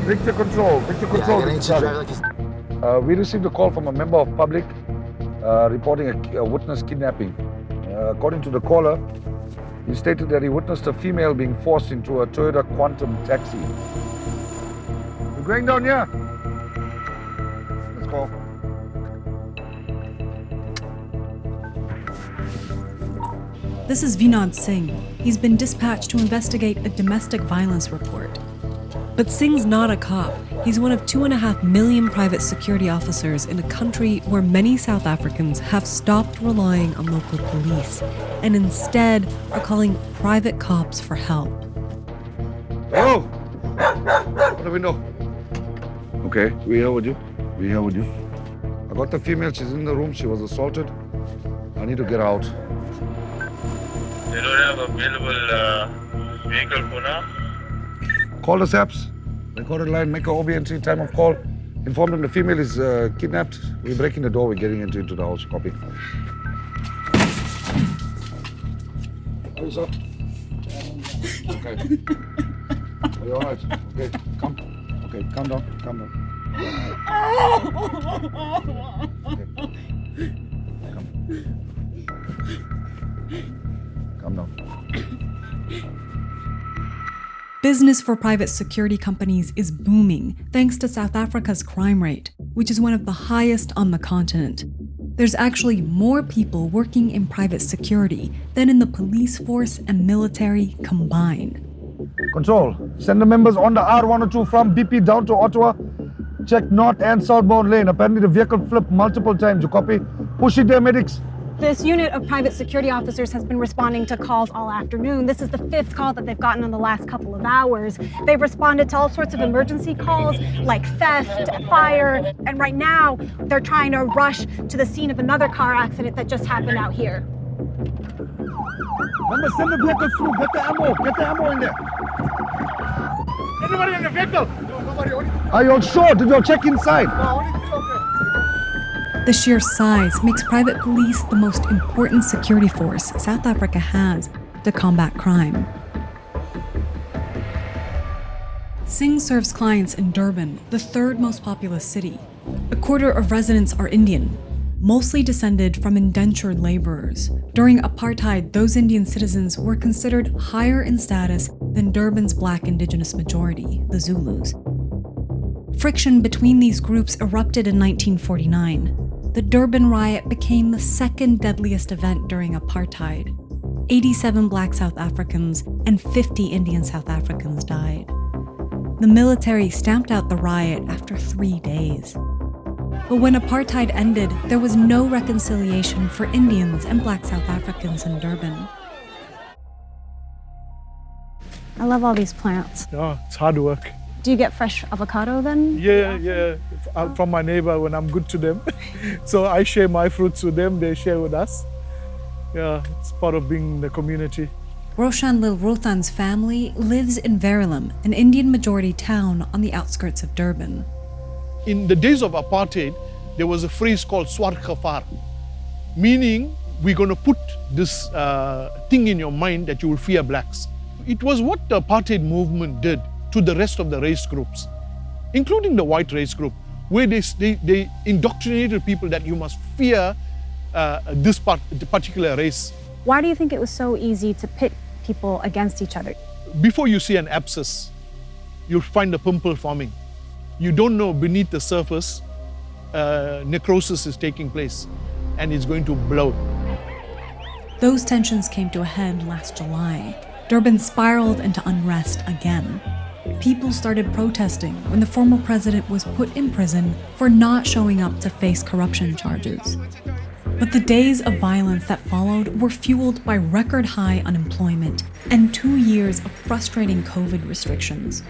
Victor Control. Victor Control. We received a call from a member of public reporting a witness kidnapping. According to the caller, he stated that he witnessed a female being forced into a Toyota Quantum taxi. We're going down here. Let's go. This is Vinod Singh. He's been dispatched to investigate a domestic violence report. But Singh's not a cop. He's one of 2.5 million private security officers in a country where many South Africans have stopped relying on local police and instead are calling private cops for help. Oh! What do we know? Okay, we're here with you. We're here with you. I got the female, she's in the room, she was assaulted. I need to get her out. They don't have available vehicle for now? Call the SAPs, recorded line, make a OB&C time of call. Inform them the female is kidnapped. We're breaking the door, we're getting into the house. Copy. Are you, sir? Okay. Are you all right? Okay, come. Okay, calm down, calm down. Okay. Calm down. Business for private security companies is booming thanks to South Africa's crime rate, which is one of the highest on the continent. There's actually more people working in private security than in the police force and military combined. Control, send the members on the R102 from BP down to Ottawa. Check north and southbound lane. Apparently the vehicle flipped multiple times. You copy? Push it there, medics. This unit of private security officers has been responding to calls all afternoon. This is the 5th call that they've gotten in the last couple of hours. They've responded to all sorts of emergency calls like theft, fire, and right now they're trying to rush to the scene of another car accident that just happened out here. Remember, send the vehicles through. Get the ammo in there. Anybody in the vehicle? Are you all sure? Did you all check inside? The sheer size makes private police the most important security force South Africa has to combat crime. Singh serves clients in Durban, the 3rd most populous city. A quarter of residents are Indian, mostly descended from indentured laborers. During apartheid, those Indian citizens were considered higher in status than Durban's black indigenous majority, the Zulus. Friction between these groups erupted in 1949. The Durban riot became the 2nd deadliest event during apartheid. 87 black South Africans and 50 Indian South Africans died. The military stamped out the riot after 3 days. But when apartheid ended, there was no reconciliation for Indians and black South Africans in Durban. I love all these plants. Yeah, it's hard work. Do you get fresh avocado then? Yeah. From my neighbor when I'm good to them. So I share my fruits with them, they share with us. Yeah, it's part of being in the community. Roshan Lil Rothan's family lives in Verulam, an Indian majority town on the outskirts of Durban. In the days of apartheid, there was a phrase called swart gevaar, meaning we're going to put this thing in your mind that you will fear blacks. It was what the apartheid movement did to the rest of the race groups, including the white race group, where they indoctrinated people that you must fear this particular race. Why do you think it was so easy to pit people against each other? Before you see an abscess, you'll find a pimple forming. You don't know beneath the surface, necrosis is taking place and it's going to blow. Those tensions came to a head last July. Durban spiraled into unrest again. People started protesting when the former president was put in prison for not showing up to face corruption charges. But the days of violence that followed were fueled by record-high unemployment and 2 years of frustrating COVID restrictions.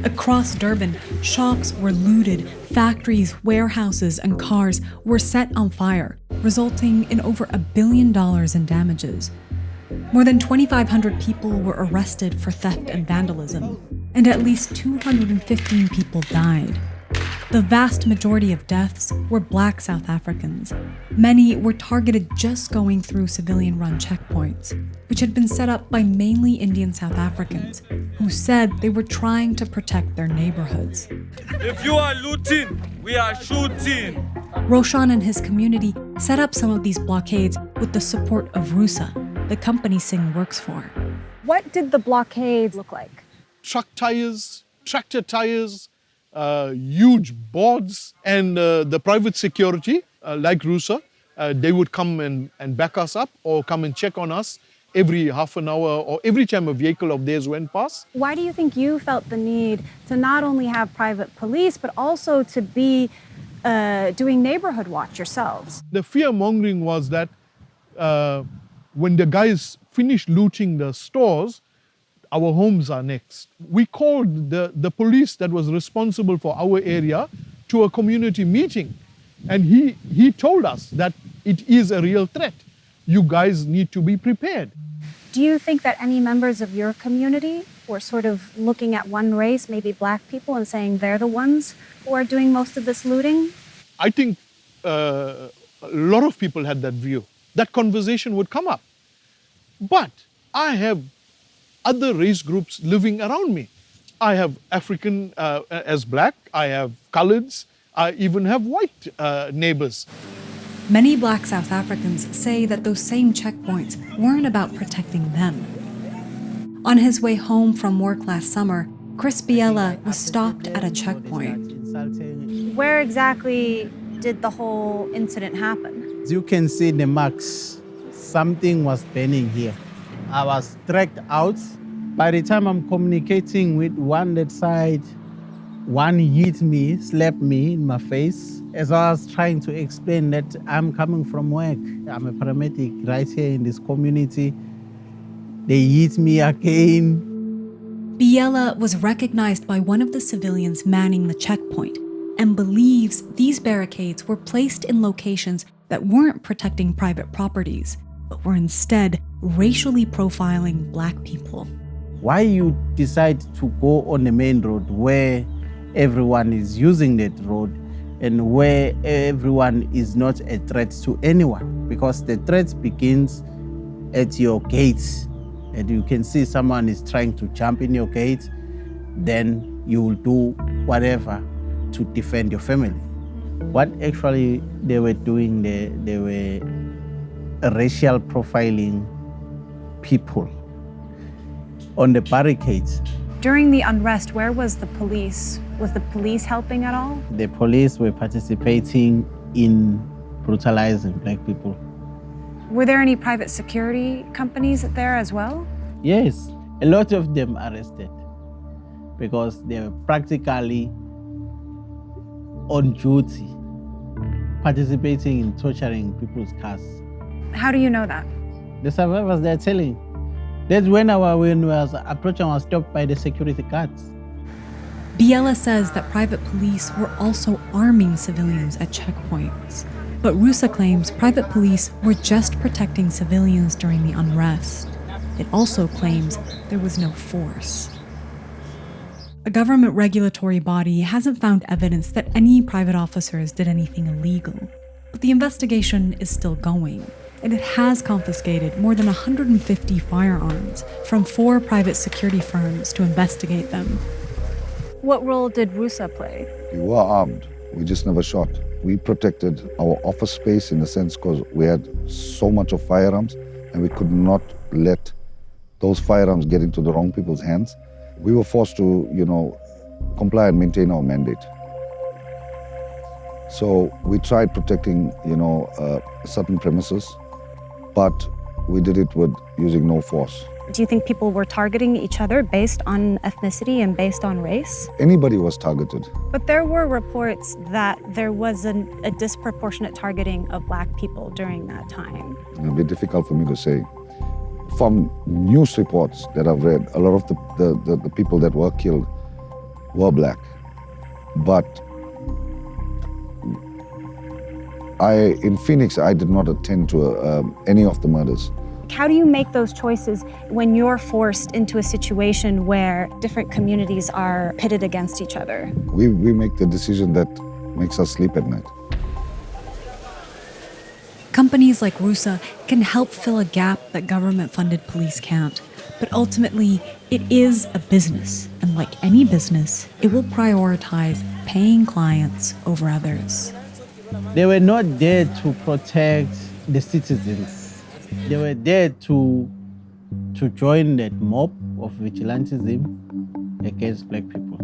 Across Durban, shops were looted, factories, warehouses, and cars were set on fire, resulting in over $1 billion in damages. More than 2,500 people were arrested for theft and vandalism, and at least 215 people died. The vast majority of deaths were Black South Africans. Many were targeted just going through civilian-run checkpoints, which had been set up by mainly Indian South Africans, who said they were trying to protect their neighborhoods. If you are looting, we are shooting. Roshan and his community set up some of these blockades with the support of Rusa, the company Singh works for. What did the blockades look like? Truck tires, tractor tires, huge boards, and the private security, like Rusa, they would come and back us up or come and check on us every half an hour or every time a vehicle of theirs went past. Why do you think you felt the need to not only have private police, but also to be doing neighborhood watch yourselves? The fear-mongering was that when the guys finished looting the stores, our homes are next. We called the police that was responsible for our area to a community meeting. And he told us that it is a real threat. You guys need to be prepared. Do you think that any members of your community were sort of looking at one race, maybe Black people, and saying they're the ones who are doing most of this looting? I think a lot of people had that view. That conversation would come up. But I have other race groups living around me. I have African as Black, I have coloreds, I even have white neighbors. Many Black South Africans say that those same checkpoints weren't about protecting them. On his way home from work last summer, Chris Biela was stopped at a checkpoint. Where exactly did the whole incident happen? As you can see the marks, something was burning here. I was dragged out. By the time I'm communicating with one that side, one hit me, slapped me in my face. As I was trying to explain that I'm coming from work, I'm a paramedic right here in this community, they hit me again. Biela was recognized by one of the civilians manning the checkpoint and believes these barricades were placed in locations that weren't protecting private properties, but were instead racially profiling Black people. Why you decide to go on the main road where everyone is using that road and where everyone is not a threat to anyone? Because the threat begins at your gates, and you can see someone is trying to jump in your gate, then you will do whatever to defend your family. What actually they were doing, they were racial profiling people on the barricades. During the unrest, where was the police? Was the police helping at all? The police were participating in brutalizing Black people. Were there any private security companies there as well? Yes, a lot of them arrested because they were practically on duty, participating in torturing people's cars. How do you know that? The survivors, they're telling. That's when we was approaching, I was stopped by the security guards. Biela says that private police were also arming civilians at checkpoints. But Rusa claims private police were just protecting civilians during the unrest. It also claims there was no force. A government regulatory body hasn't found evidence that any private officers did anything illegal, but the investigation is still going, and it has confiscated more than 150 firearms from 4 private security firms to investigate them. What role did Rusa play? We were armed, we just never shot. We protected our office space in a sense because we had so much of firearms and we could not let those firearms get into the wrong people's hands. We were forced to, comply and maintain our mandate. So we tried protecting, certain premises, but we did it with using no force. Do you think people were targeting each other based on ethnicity and based on race? Anybody was targeted. But there were reports that there was a disproportionate targeting of Black people during that time. It's a bit difficult for me to say. From news reports that I've read, a lot of the people that were killed were Black. But in Phoenix, I did not attend to any of the murders. How do you make those choices when you're forced into a situation where different communities are pitted against each other? We make the decision that makes us sleep at night. Companies like RUSA can help fill a gap that government-funded police can't. But ultimately, it is a business. And like any business, it will prioritize paying clients over others. They were not there to protect the citizens. They were there to join that mob of vigilantism against black people.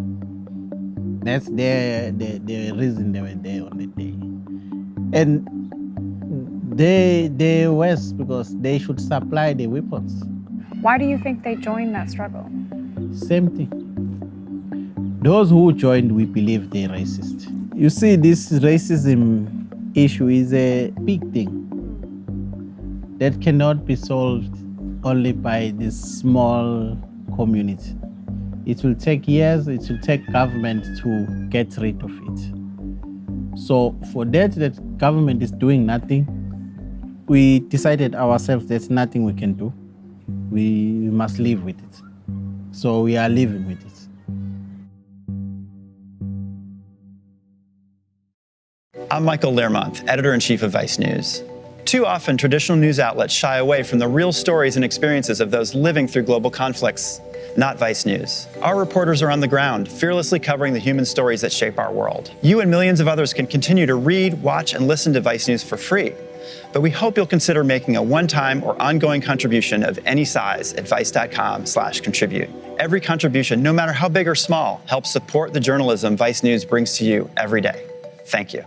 That's the reason they were there on the day. And they were because they should supply the weapons. Why do you think they joined that struggle? Same thing. Those who joined, we believe they're racist. You see, this racism issue is a big thing that cannot be solved only by this small community. It will take years, it will take government to get rid of it. So for that government is doing nothing, we decided ourselves there's nothing we can do. We must live with it. So we are living with it. I'm Michael Learmonth, editor-in-chief of Vice News. Too often, traditional news outlets shy away from the real stories and experiences of those living through global conflicts. Not Vice News. Our reporters are on the ground, fearlessly covering the human stories that shape our world. You and millions of others can continue to read, watch, and listen to Vice News for free. But we hope you'll consider making a one-time or ongoing contribution of any size at vice.com/contribute. Every contribution, no matter how big or small, helps support the journalism Vice News brings to you every day. Thank you.